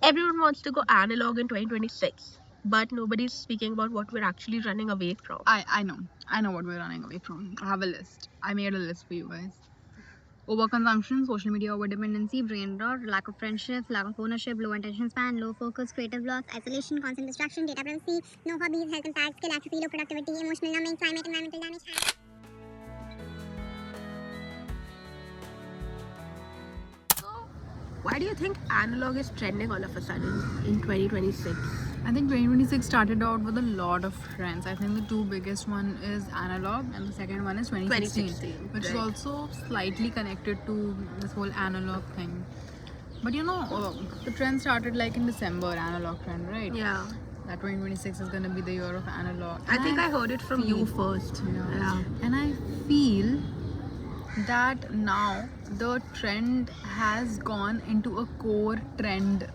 everyone wants to go analog in 2026, but nobody's speaking about what we're actually running away from. I know what we're running away from. I have a list. I made a list for you guys. Overconsumption, social media overdependency, brain rot, lack of friendships, lack of ownership, low attention span, low focus, creative blocks, isolation, constant distraction, data privacy, no hobbies, health impacts, skill atrophy, low productivity, emotional numbing, climate, environmental damage. Why do you think analog is trending all of a sudden in 2026? I think 2026 started out with a lot of trends. I think the two biggest one is analog and the second one is 2016, which is right. also slightly connected to this whole analog thing. But you know, the trend started like in December, analog trend, right? Yeah. That 2026 is gonna be the year of analog. I think I heard it from you first. Yeah. And I feel that now the trend has gone into a core trend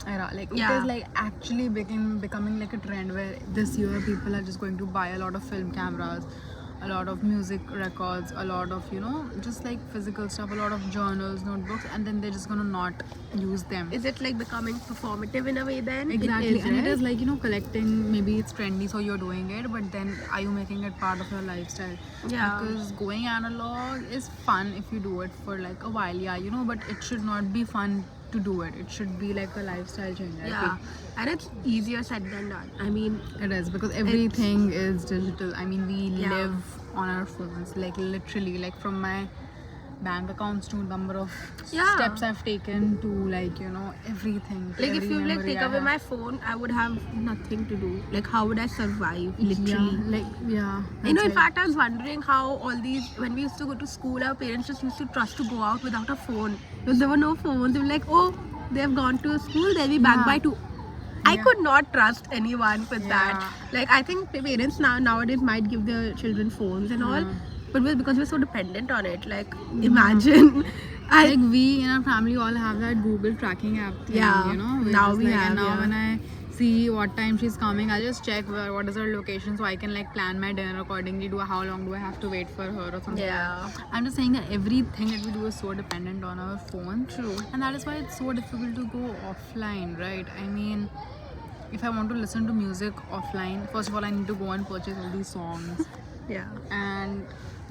era. Like it is like actually becoming like a trend where this year people are just going to buy a lot of film cameras, a lot of music records, a lot of, you know, just like physical stuff, a lot of journals, notebooks, and then they're just gonna not use them. Is it like becoming performative in a way then? Exactly. It is, and right? it is like, you know, collecting, maybe it's trendy so you're doing it, but then are you making it part of your lifestyle? Yeah. Because going analog is fun if you do it for like a while, yeah, you know, but it should not be fun to do it. It should be like a lifestyle change. Yeah, and it's easier said than done. I mean, it is, because everything is digital. I mean, we Yeah. live on our phones, like literally, like from my bank accounts to number of Yeah. steps I've taken to, like, you know, everything. like if every you like memory take I away have. my phone, I would have nothing to do. Like, how would I survive? Literally. Yeah, like, yeah. You know, in that's fact, I was wondering how all these, when we used to go to school, our parents just used to trust to go out without a phone. Because there were no phones. They were like, oh, they've gone to school, they'll be back Yeah. by 2. I Yeah. could not trust anyone with that. Yeah. Like, I think parents nowadays might give their children phones and all, but because we're so dependent on it, like, imagine. Like, we in our family all have that Google tracking app thing, Yeah, you know. We're now just we like, have, and now yeah. when I see what time she's coming, I'll just check what is her location so I can like plan my dinner accordingly. How long do I have to wait for her or something? Yeah. I'm just saying that everything that we do is so dependent on our phone. True. And that is why it's so difficult to go offline, right? I mean, if I want to listen to music offline, first of all, I need to go and purchase all these songs. Yeah.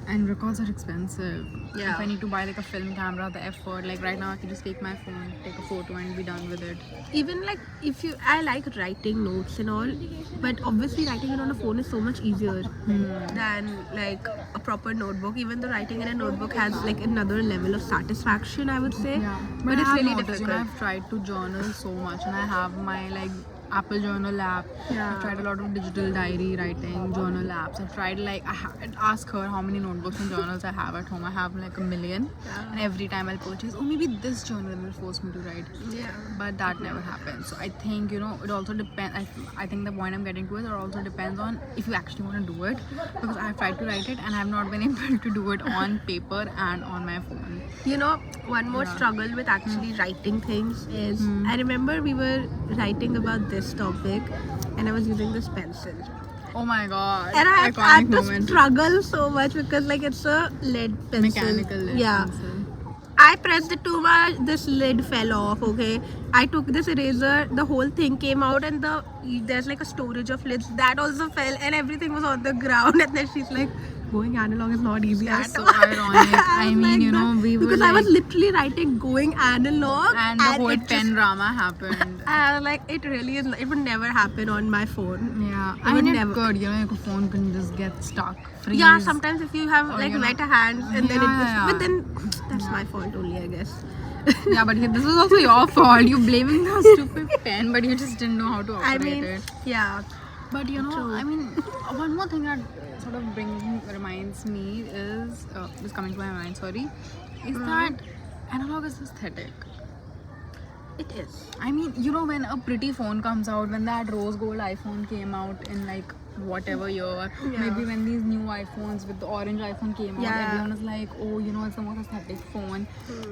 And records are expensive. Yeah. If I need to buy like a film camera, the effort, like right now I can just take my phone, take a photo and be done with it. Even like if you, I like writing notes and all, but obviously writing it on a phone is so much easier than like a proper notebook. Even though writing in a notebook has like another level of satisfaction, I would say. Yeah, But I it's have really noticed, difficult. you know, I've tried to journal so much, and I have my like Apple Journal app. Yeah. I've tried a lot of digital diary writing, journal apps. I've tried like I'd ask her how many notebooks and journals I have at home. I have like 1 million, and every time I'll purchase, oh, maybe this journal will force me to write. Yeah. But that never happens. So I think, you know, it also depends. I think the point I'm getting to is it also depends on if you actually want to do it, because I've tried to write it and I've not been able to do it on paper and on my phone. You know, one more struggle with actually writing things is, I remember we were writing about this topic and I was using this pencil. Oh my god. And I Iconic had to moment. struggle so much because like it's a lead pencil. Mechanical lead Yeah. pencil. I pressed it too much, this lid fell off, okay. I took this eraser, the whole thing came out and there's like a storage of lids, that also fell and everything was on the ground and then she's like, going analog is not easy That's at so all. ironic. I was mean, like you know, that. we were because I was like- literally writing going analog And the whole it pen just, drama happened. like it really is, it would never happen on my phone. Yeah, It I would mean, never. it could, you know, your phone can just get stuck, freeze. Yeah, sometimes if you have Or, like you know- wet hands and then it Yeah, just, yeah. but then that's my fault only, I guess. Yeah, but this was also your fault. You blaming the stupid pen, but you just didn't know how to I operate mean, it. yeah. But you know, True. I mean, one more thing that sort of reminds me is coming to my mind. Sorry, is that analog is aesthetic. It is. I mean, you know, when a pretty phone comes out, when that rose gold iPhone came out in like whatever year, maybe when these new iPhones with the orange iPhone came out, Yeah. everyone was like, oh, you know, it's the most aesthetic phone.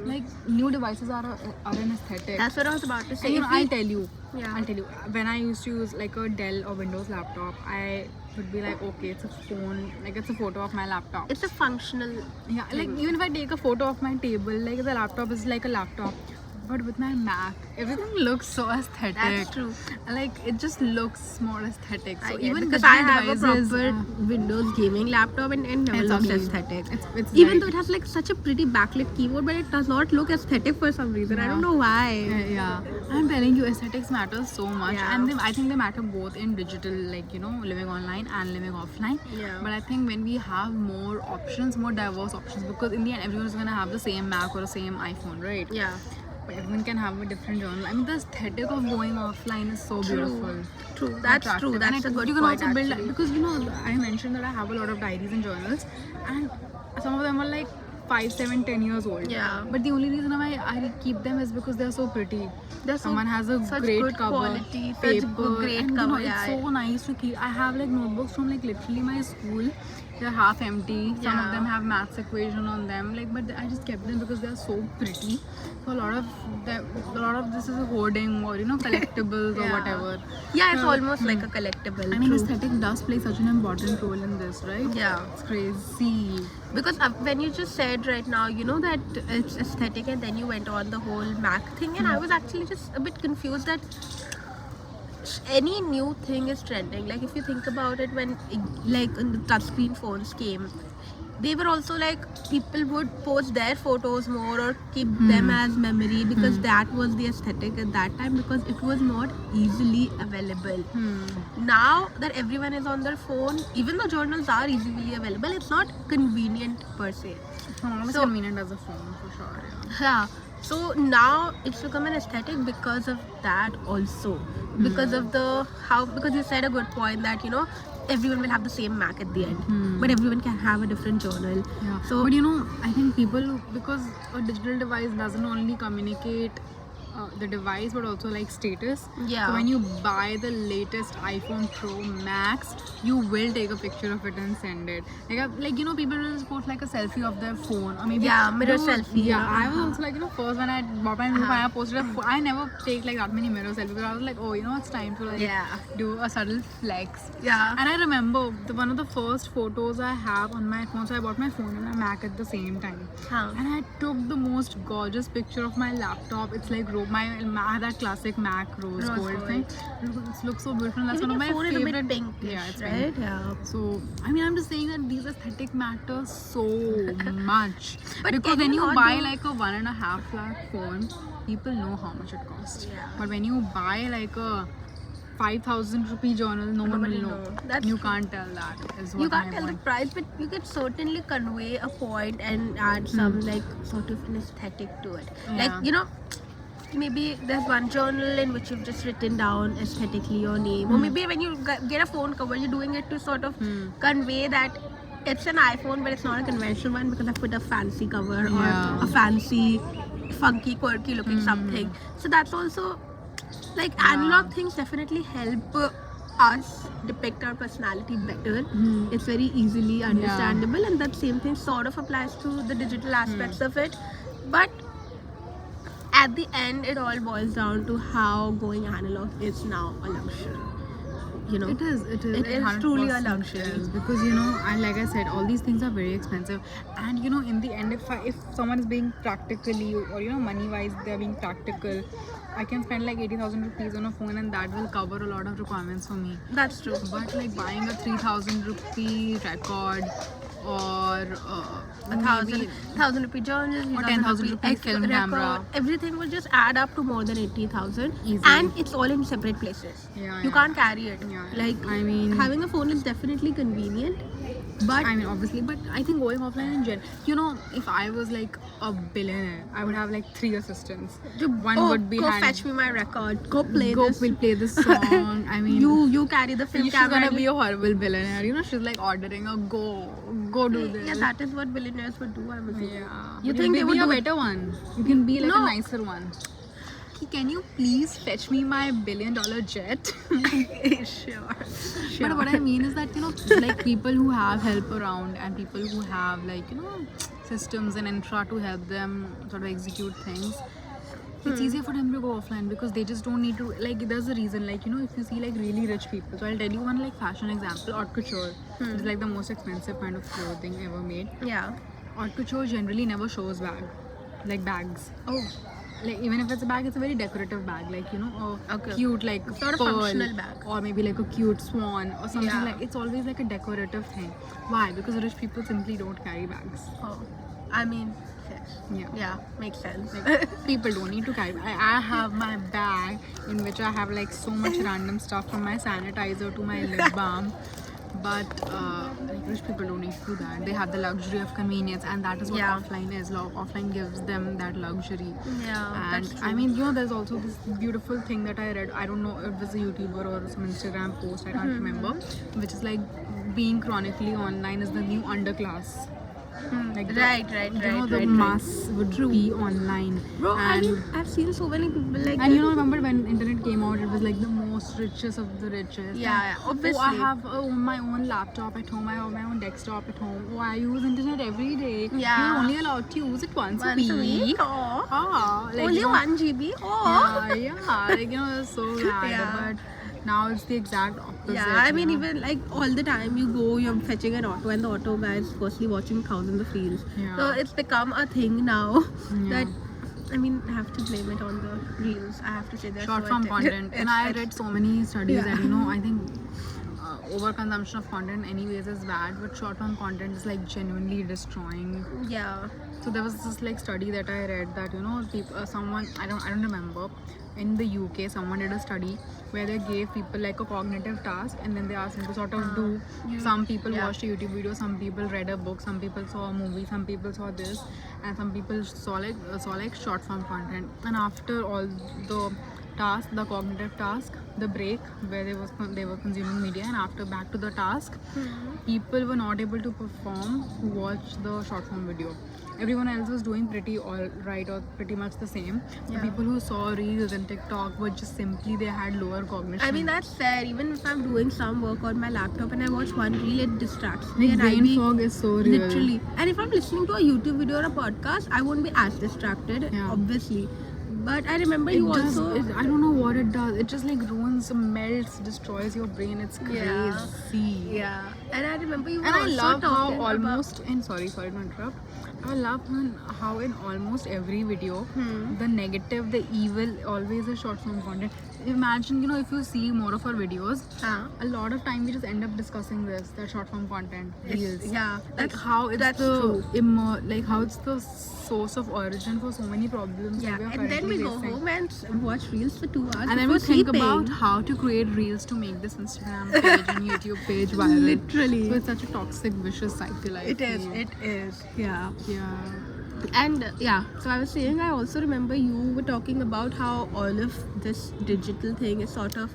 Like, new devices are an aesthetic. That's what I was about to say. And, you know, If we- I'll tell you. Yeah. I'll tell you. When I used to use like a Dell or Windows laptop, I would be like, okay, it's a phone, like it's a photo of my laptop. It's a functional. Yeah, like even if I take a photo of my table, like the laptop is like a laptop. but with my Mac, everything looks so aesthetic. That's true. Like it just looks more aesthetic. So even because digital I have a devices, proper Windows gaming laptop and never it's looks ugly. aesthetic. It's Even very- though it has like such a pretty backlit keyboard, but it does not look aesthetic for some reason. I don't know why. yeah, I'm telling you, aesthetics matter so much, Yeah. and I think they matter both in digital, like living online and living offline. Yeah. But I think when we have more options, more diverse options, because in the end, everyone's gonna have the same Mac or the same iPhone, right? Yeah. But everyone can have a different journal. I mean, the aesthetic of going offline is so beautiful. True. That's Attractive. true. And That's a good you can point, also build actually. because I mentioned that I have a lot of diaries and journals, and some of them are like 5, 7, 10 years old. Yeah. But the only reason why I keep them is because they're so pretty. They're so- Someone has a such great good cover, quality, such paper, great and cover, it's yeah. so nice to keep. I have like notebooks from like literally my school. They're half empty. Some of Yeah. them have maths equation on them. Like, but I just kept them because they're so pretty. So a lot of this is a hoarding or collectibles or Yeah. whatever. Yeah, it's almost like a collectible. I mean, True. aesthetic does play such an important role in this, right? Yeah. It's crazy. Because when you just said right now, that it's aesthetic, and then you went on the whole Mac thing, and I was actually just a bit confused that any new thing is trending. Like if you think about it, when like when the touchscreen phones came, they were also like people would post their photos more or keep them as memory because that was the aesthetic at that time, because it was not easily available. Now that everyone is on their phone, even though journals are easily available, it's not convenient per se. It's not always So- convenient as a phone for sure. Yeah. Yeah. So now it's become an aesthetic because of that also. Because of because you said a good point that everyone will have the same Mac at the end, but everyone can have a different journal. Yeah. So But I think people, because a digital device doesn't only communicate the device but also like status. Yeah. So when you buy the latest iPhone Pro Max, you will take a picture of it and send it. People will just post like a selfie of their phone or maybe mirror selfie. Yeah, I was also like first when I bought my new phone, I posted I never take like that many mirror selfies because I was like, oh, it's time to like Yeah. do a subtle flex. Yeah. And I remember one of the first photos I have on my phone. So I bought my phone and my Mac at the same time. Huh. And I took the most gorgeous picture of my laptop. It's like that classic Mac rose gold thing. It looks so beautiful. That's Even one of your my phone is a favorite. bit pinkish, Yeah, it's right? pink. Yeah. So I mean, I'm just saying that these aesthetic matter so much. But Because can when you you not buy do- like a 1.5 lakh phone, people know how much it costs. Yeah. But when you buy like a 5,000 rupee journal, no one Nobody will know. know. That's You true. can't tell that. Is what You can't my tell the point. price, but you can certainly convey a point and add some like sort of an aesthetic to it. Yeah. Like maybe there's one journal in which you've just written down aesthetically your name, or maybe when you get a phone cover, you're doing it to sort of convey that it's an iPhone, but it's not a conventional one because I put a fancy cover or Yeah. a fancy, funky, quirky looking something. So that's also like analog things definitely help us depict our personality better. It's very easily understandable, and that same thing sort of applies to the digital aspects of it. But at the end, it all boils down to how going analog is now a luxury. It is. It is truly a 100% luxury. is. Because and like I said, all these things are very expensive. And in the end, if someone is being practically or money wise, they're being practical, I can spend like 80,000 rupees on a phone, and that will cover a lot of requirements for me. That's true. But like buying a 3,000 rupee record or A thousand rupee journal, Or 10,000 rupee film camera. everything will just add up to more than 80,000, Easily. and it's all in separate places. Yeah, You yeah. can't carry it. Yeah, Like I mean- having a phone is definitely convenient, but I mean, obviously, but I think going offline in general, if I was like a billionaire, I would have like 3 assistants. One would be go fetch me my record. Go play this. We'll play this song. I mean, You carry the film she's camera. gonna be a horrible billionaire. She's like ordering a go do this. Yeah, that is what billionaires would do. I'm assuming. Yeah. You But think you'll they be would a do it? better one? You can be like No. a nicer one. Can you please fetch me my $1 billion jet? Sure. But what I mean is that like people who have help around and people who have like systems and infra to help them sort of execute things, it's easier for them to go offline because they just don't need to, like, there's a reason, like, if you see like really rich people. So I'll tell you one like fashion example. Haute couture is like the most expensive kind of clothing ever made. Yeah. Haute couture generally never shows bags. Oh. like even if it's a bag, it's a very decorative bag, like you know, a Okay. cute like Sort of pearl, functional bag. or maybe like a cute swan or something. Yeah. Like it's always like a decorative thing. Why? Because rich people simply don't carry bags. Oh, I mean, yes. Yeah. Yeah, makes sense. Like people don't need to carry. I have my bag in which I have like so much random stuff, from my sanitizer to my lip balm. But like rich people don't need to do that. They have the luxury of convenience, and that is what Yeah. offline is. Offline gives them that luxury. Yeah, And that's I true. mean, you know, there's also this beautiful thing that I read. I don't know if it was a YouTuber or some Instagram post, I can't remember, which is like being chronically online is the new underclass. Like the, Right, you know, the right. mass would be online. Bro, I and mean, I've seen so many people like and you know, remember when internet came out, it was like the most richest of the richest. Yeah, And, obviously. Oh, I have my own laptop at home. I have my own desktop at home. Oh, I use internet every day. Yeah. You're only allowed to use it once a once a week. week. Oh. Ah, like, Only you know, 1 GB. Oh. yeah, like, you know, it's so bad. Yeah. But now it's the exact opposite. Yeah, I mean, you know? even like all the time you go, you're fetching an auto, and the auto guy is firstly watching thousands of reels. Yeah. So it's become a thing now Yeah. that, I mean, I have to blame it on the reels. I have to say that. Short form content. And I read so many studies that, you know, I think overconsumption of content anyways is bad, but short form content is like genuinely destroying. Yeah. So there was this like study that I read that, you know, people, someone, I don't remember, in the UK someone did a study where they gave people like a cognitive task, and then they asked them to sort of do. Some people yeah. watched a YouTube video, some people read a book, some people saw a movie, some people saw this, and some people saw like short form content. And after all the task, the cognitive task, the break where they were consuming media, and after back to the task, people were not able to perform who watched the short form video. Everyone else was doing pretty all right or pretty much the same. The Yeah. people who saw reels and TikTok were just simply, they had lower cognition. I mean, that's fair. Even if I'm doing some work on my laptop and I watch one reel, it distracts me. like And I'll brain be fog is so real. literally. And if I'm listening to a YouTube video or a podcast, I won't be as distracted, Yeah. obviously. But I remember It you does, also. I don't know what it does. It just like ruins, melts, destroys your brain. It's crazy. Yeah. Yeah. And I remember you were And I also love how talking about- almost in sorry to interrupt. I love how in almost every video the negative, the evil always is short form content. Imagine, you know, if you see more of our videos, Huh? a lot of time we just end up discussing this, that short form content, reels. Yeah. Like how it's that's the true. like how it's the source of origin for so many problems. Yeah. that we are And then we currently go facing. home and watch reels for 2 hours. And then we before think sleeping. about how to create reels to make this Instagram page and YouTube page viral. Literally. So it's such a toxic, vicious cycle. I It is. feel. It is. Yeah. Yeah. And yeah, so I was saying, I also remember you were talking about how all of this digital thing is sort of,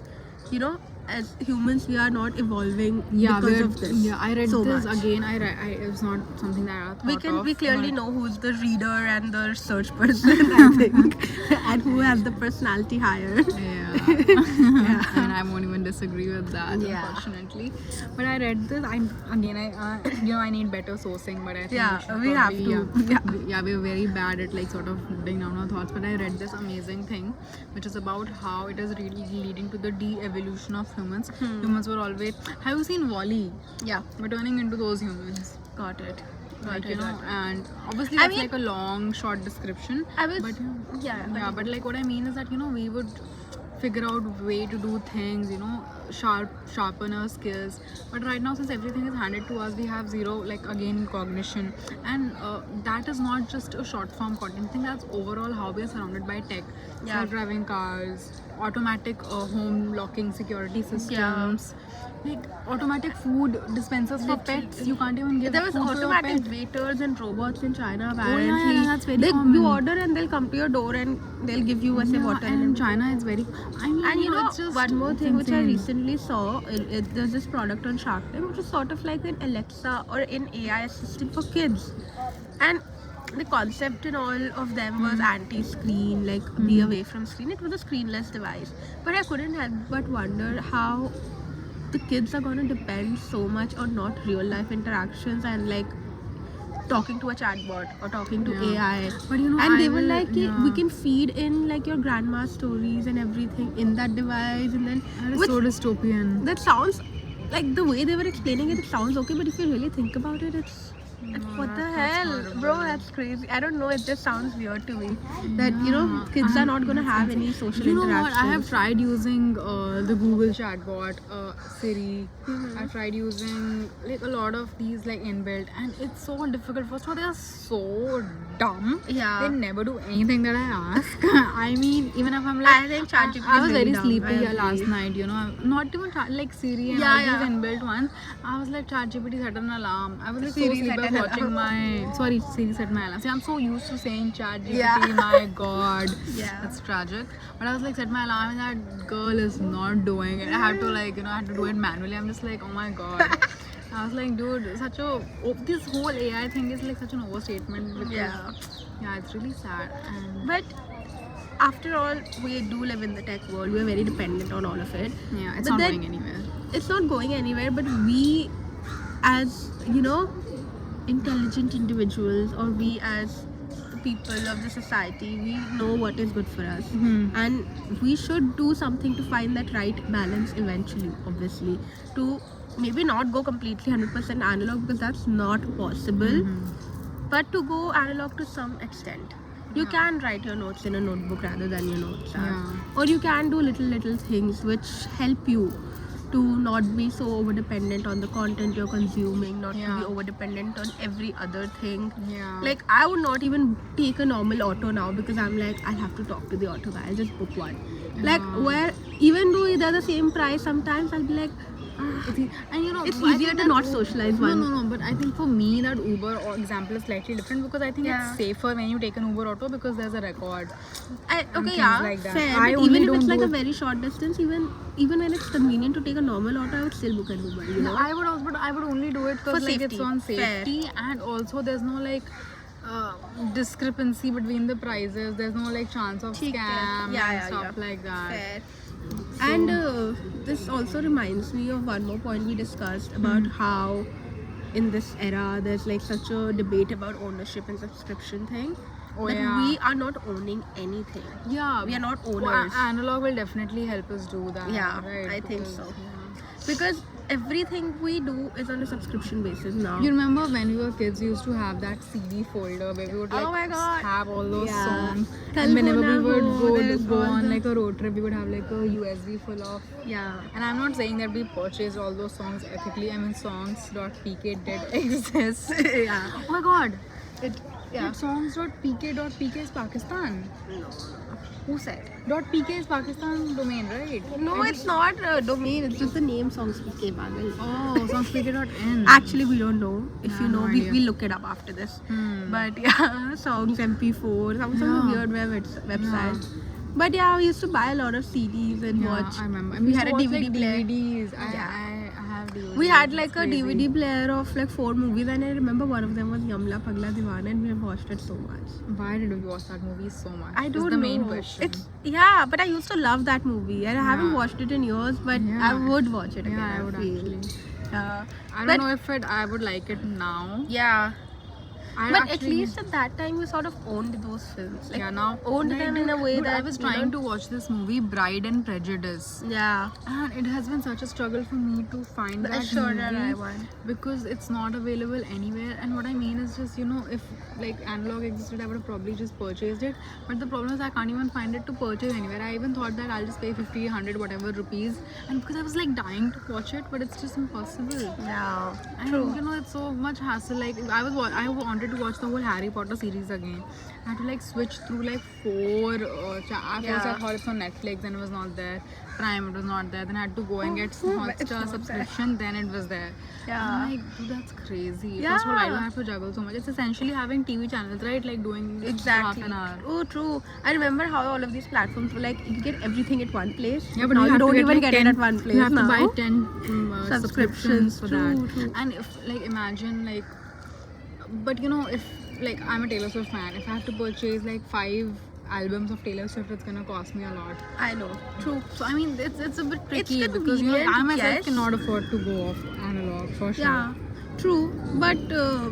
you know, as humans we are not evolving because of this. Yeah, I read so this much. again. It was not something that I thought of. We clearly but- know who's the reader and the research person, I think, and who has the personality higher. Yeah. And I won't even disagree with that, Yeah. unfortunately. But I read this. I need better sourcing, but I think Yeah, should we have probably- to. Yeah, we're very bad at like sort of putting down our thoughts. But I read this amazing thing, which is about how it is really leading to the de-evolution of humans. Humans were always. Have you seen Wall-E? Yeah, We're turning into those humans. got it. Like, you know, and obviously I that's mean- like a long, short description. I was, But yeah, but like what I mean is that, you know, we would figure out way to do things, you know, sharpen our skills. But right now, since everything is handed to us, we have zero, like, again, cognition. And that is not just a short form content thing, that's overall how we are surrounded by tech. Yeah. Self-driving cars, automatic home locking security systems, like automatic food dispensers for pets. You can't even give there was food to your automatic pet. waiters and robots in China yeah, apparently. yeah, that's very common. You order and they'll come to your door and they'll give you Yeah, water. and in China it's very. I mean, And you know, it's just, one more it's thing which I insane. recently saw, there's this product on Shark Tank which is sort of like an Alexa or an AI assistant for kids. And the concept in all of them was anti-screen, like be away from screen. It was a screenless device. But I couldn't help but wonder how the kids are going to depend so much on not real life interactions and like talking to a chatbot or talking to Yeah. AI. But you know, And they I were will- like, yeah. we can feed in like your grandma's stories and everything in that device, and then That is which- so dystopian. that sounds like the way they were explaining it, it sounds okay, but if you really think about it, it's What the hell, bro? That's crazy. I don't know. It just sounds weird to me that kids are not gonna have any social You know what? interactions. I have tried using the Google chatbot, Siri. I tried using like a lot of these like inbuilt, and it's so difficult. First of all, they are so dumb. Yeah. They never do anything that I ask. I mean, even if I'm like, I think ChatGPT I is was very very dumb. sleepy I here agree. last night. Not even like Siri and Yeah, all yeah. these inbuilt ones. I was like, ChatGPT set an alarm. I was like Siri so sleepy. set I was an watching alarm. Sorry, Siri set my alarm. See, I'm so used to saying ChatGPT. Yeah. My God. Yeah. That's tragic. But I was like, set my alarm, and that girl is not doing it. I had to I had to do it manually. I'm just like, oh my God. I was like, dude, this whole AI thing is like such an overstatement. Because, yeah, it's really sad. And But after all, we do live in the tech world. We are very dependent on all of it. yeah, it's But not then- going anywhere. It's not going anywhere. But we, as intelligent individuals, or we as the people of the society, we know what is good for us, and we should do something to find that right balance eventually. Obviously, to maybe not go completely 100% analog, because that's not possible, but to go analog to some extent. You can write your notes in a notebook rather than your notes app. Yeah. Or you can do little things which help you to not be so over dependent on the content you're consuming, not to Yeah. be over dependent on every other thing. Yeah. Like, I would not even take a normal auto now, because I'm like, I'll have to talk to the auto guy. I'll just book one. Like, where even though they're the same price, sometimes I'll be like, And it's I easier think to that not socialize one. No, but I think for me that Uber or example is slightly different, because I think Yeah. it's safer when you take an Uber auto because there's a record. Okay, things yeah, like that. fair. I But only even if don't it's like do a it- very short distance, even when it's convenient to take a normal auto, I would still book an Uber. I would also, but I would only do it For because like it's safety. on Fair. safety, and also there's no discrepancy between the prices. There's no chance of ठीक है. scam Yeah, and yeah, stuff yeah. like that. Fair. And this also reminds me of one more point we discussed about how in this era there's like such a debate about ownership and subscription thing. Oh, that yeah. we are not owning anything. Yeah, We are not well, owners. analog will definitely help us do that. Yeah, right? I think Because, so. yeah. Because everything we do is on a subscription basis now. You remember when we were kids, we used to have that CD folder where we would Oh my God. have all those Yeah. songs. Kal And whenever Ho we Na would Ho, there's go all on the- like a road trip, we would have like a USB full of. Yeah. And I'm not saying that we purchased all those songs ethically. I mean, songs.pk did exist. Yeah. Oh my God. Yeah. Songs.pk is Pakistan. No. Who said? .pk is Pakistan domain, right? No, it's not a domain. It's just the name songs PK Pagal. Oh, songs.pk.in. Actually, we don't know. If Yeah, you know, no we idea. will look it up after this. Hmm. But yeah, songs MP4, some Yeah. weird website. But yeah, we used to buy a lot of CDs and Yeah, watch. I remember. We used had to a watch, DVD player. DVDs. I have DVDs. We had It's like a crazy. DVD player of like 4 movies, and I remember one of them was Yamla Pagla Diwana, and we have watched it so much. Why did we watch that movie so much? I don't Is the know. main question. Yeah, but I used to love that movie, and I haven't Yeah. watched it in years, but Yeah. I would watch it again. Yeah, I would feel. actually. Yeah. I But- don't know if I would like it now. Yeah. I But at actually- least at that time we sort of owned those films. Like, yeah, now owned them in a way Dude, that I was trying to watch this movie Bride and Prejudice, Yeah. and it has been such a struggle for me to find that Ashwarya movie Rai one. because it's not available anywhere. And what I mean is just if like analog existed, I would have probably just purchased it. But the problem is I can't even find it to purchase anywhere. I even thought that I'll just pay 50, 100, whatever rupees, and because I was like dying to watch it, but it's just impossible. Yeah. And it's so much hassle. Like I wanted to watch the whole Harry Potter series again. I had to like switch through like 4 First I Yeah. thought it's on Netflix, and it was not there. Prime, it was not there. Then I had to go and get It's Hotstar not subscription. Then it was there. Yeah. I'm like, dude, that's crazy. First of all, I don't Yeah. have to juggle so much. It's essentially having TV channels, right? Like doing Exactly. half an hour. Oh, true. I remember how all of these platforms were like, you get everything at one place. Yeah, but now you have don't to even like get 10, it at one place. You have now. to buy 10 Subscriptions, subscriptions for true, that. true. And if like imagine like, but if like I'm a Taylor Swift fan, if I have to purchase like 5 albums of Taylor Swift, it's gonna cost me a lot. I know. True. So I mean, it's a bit It's tricky because convenient, I myself yes. cannot afford to go off analog for sure. Yeah. True. But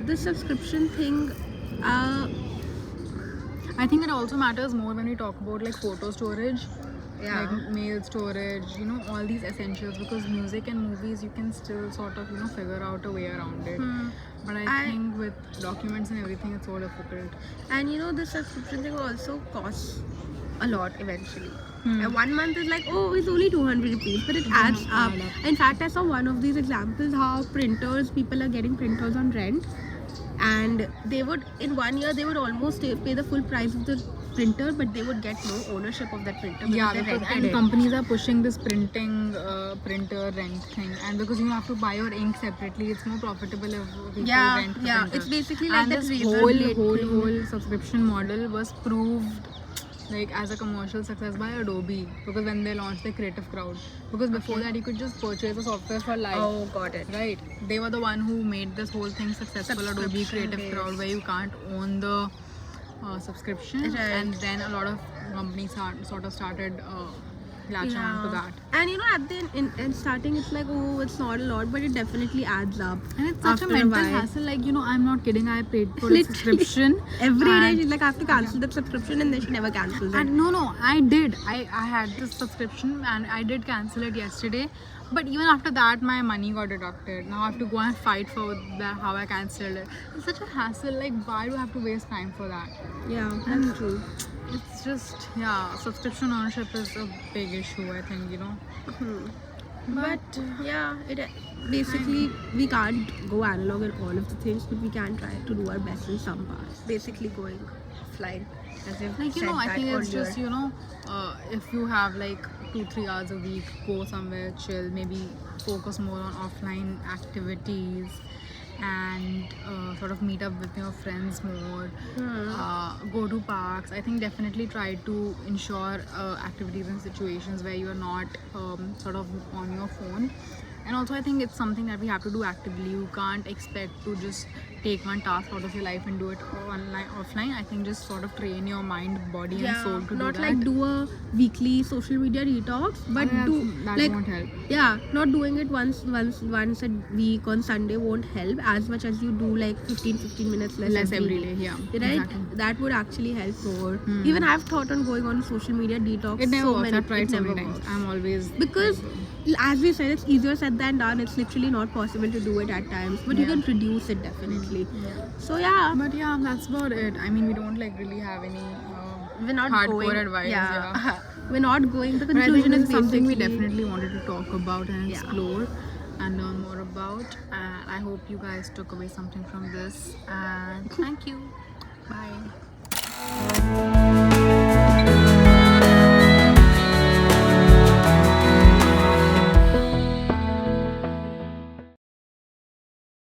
this subscription thing, I think it also matters more when we talk about like photo storage. Yeah. like mail storage, you know, all these essentials, because music and movies you can still sort of, you know, figure out a way around it. But I think with documents and everything it's so difficult. And you know, the subscription thing also costs a lot eventually. And 1 month is like, oh, it's only 200 rupees, but it adds up. In fact, I saw one of these examples how people are getting printers on rent, and they would, in 1 year, they would almost pay the full price of the printer, but they would get no ownership of that printer because Yeah, they because rented and it. companies are pushing this printer rent thing, and because you have to buy your ink separately, it's more profitable if people Yeah, rent the yeah, printer. it's basically like and that this Razer Blade whole thing. subscription model was proved like as a commercial success by Adobe, because when they launched the Creative Cloud, because before that you could just purchase the software for life. Oh, got it. Right, they were the one who made this whole thing successful, Adobe Creative Subscription-based. Cloud, where you can't own the subscription, Right. and then a lot of companies sort of started latching on to that. And you know, at the in starting, it's like, oh, it's not a lot, but it definitely adds up. And it's such a after mental while. hassle. Like, you know, I'm not kidding. I paid for a Literally. subscription Every day and- she's like, I have to cancel that subscription, and then she never cancels it. And no, I did. I had this subscription and I did cancel it yesterday. But even after that, my money got deducted. Now I have to go and fight for that, how I cancelled it. It's such a hassle. Like, why do I have to waste time for that? Yeah, that's true. It's just, yeah, subscription ownership is a big issue, I think, you know. But yeah, it basically we can't go analog in all of the things, but we can try to do our best in some parts. Basically, going offline, as if Like, you said know, I that think it's earlier. just, you know, if you have like 2-3 hours a week, go somewhere, chill, maybe focus more on offline activities, and sort of meet up with your friends more, go to parks. I think definitely try to ensure activities and situations where you are not sort of on your phone. And also, I think it's something that we have to do actively. You can't expect to just take one task out of your life and do it offline. I think just sort of train your mind, body, and soul to not do that. like do a weekly social media detox, but that like won't help. yeah, not doing it once a week on Sunday won't help as much as you do like 15 minutes less Every day, yeah. right? Exactly. That would actually help more. Even I've thought on going on a social media detox. It never works. I've it tried so never many times. works. I'm always Because as we said, it's easier said than done. It's literally not possible to do it at times, but you Yeah. can reduce it definitely. So yeah, But yeah, that's about it. I mean, we don't like really have any we're not hardcore going advice. Yeah. we're not going. The But I think conclusion this is is something we basically- definitely wanted to talk about and Yeah. explore and learn more about. And I hope you guys took away something from this. And thank you. Bye.